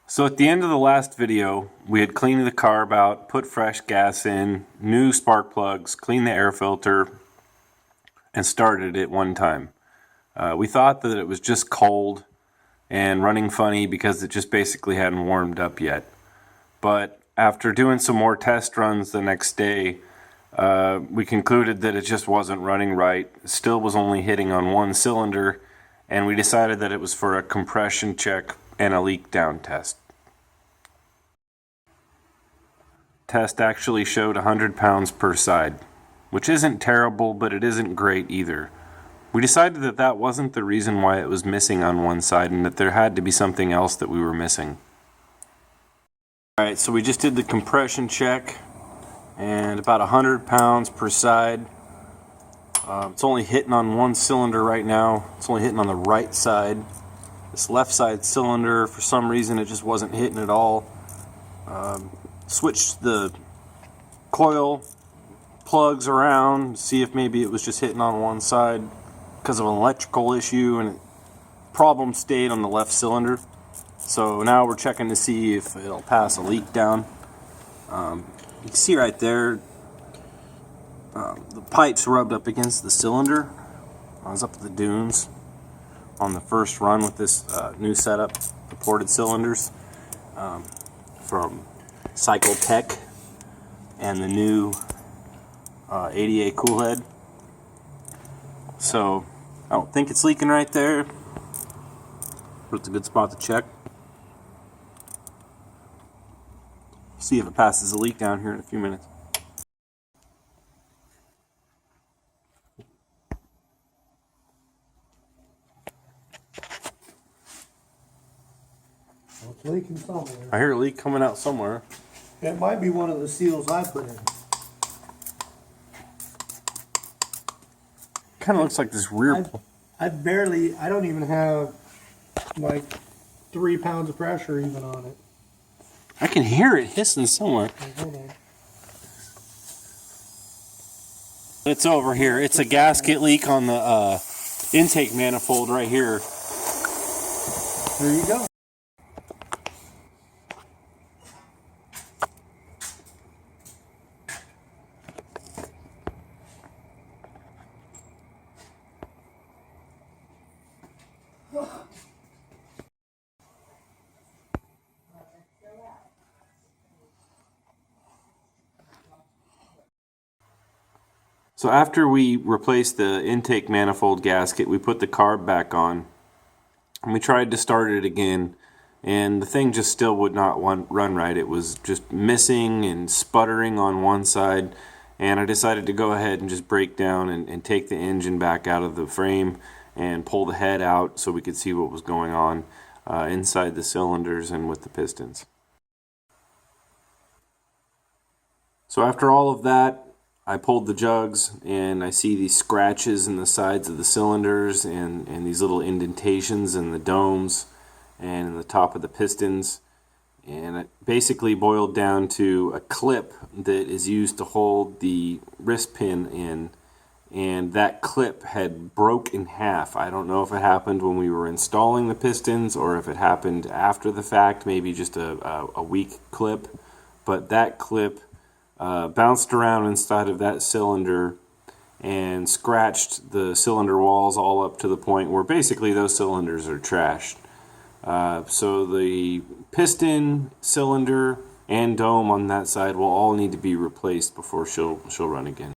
So at the end of the last video, we had cleaned the carb out, put fresh gas in, new spark plugs, cleaned the air filter, and started it one time. We thought that it was just cold and running funny because it just basically hadn't warmed up yet. But after doing some more test runs the next day, we concluded that it just wasn't running right. It still was only hitting on one cylinder, and we decided that it was for a compression check and a leak down test. Test actually showed 100 pounds per side, which isn't terrible, but it isn't great either. We decided that that wasn't the reason why it was missing on one side and that there had to be something else that we were missing. Alright, so we just did the compression check, and about 100 pounds per side. It's only hitting on one cylinder right now. It's only hitting on the right side. This left side cylinder, for some reason, it just wasn't hitting at all. Switched the coil plugs around, see if maybe it was just hitting on one side because of an electrical issue, and problem stayed on the left cylinder. So now we're checking to see if it'll pass a leak down. You can see right there, the pipes rubbed up against the cylinder. I was up at the dunes on the first run with this new setup, the ported cylinders from Cycle Tech and the new ADA cool head. So I don't think it's leaking right there, but it's a good spot to check. See if it passes a leak down here in a few minutes. Well, it's leaking somewhere. I hear a leak coming out somewhere. It might be one of the seals I put in. Kind of looks like this rear. I don't even have like 3 pounds of pressure even on it. I can hear it hissing somewhere. Hold on. It's over here. It's a gasket leak on the intake manifold right here. There you go. So after we replaced the intake manifold gasket, we put the carb back on, and we tried to start it again, and the thing just still would not run right. It was just missing and sputtering on one side, and I decided to go ahead and just break down and take the engine back out of the frame and pull the head out so we could see what was going on inside the cylinders and with the pistons. So after all of that, I pulled the jugs, and I see these scratches in the sides of the cylinders and these little indentations in the domes and in the top of the pistons. And it basically boiled down to a clip that is used to hold the wrist pin in, and that clip had broke in half. I don't know if it happened when we were installing the pistons or if it happened after the fact, maybe just a weak clip, but that clip bounced around inside of that cylinder and scratched the cylinder walls all up to the point where basically those cylinders are trashed. So the piston, cylinder, and dome on that side will all need to be replaced before she'll run again.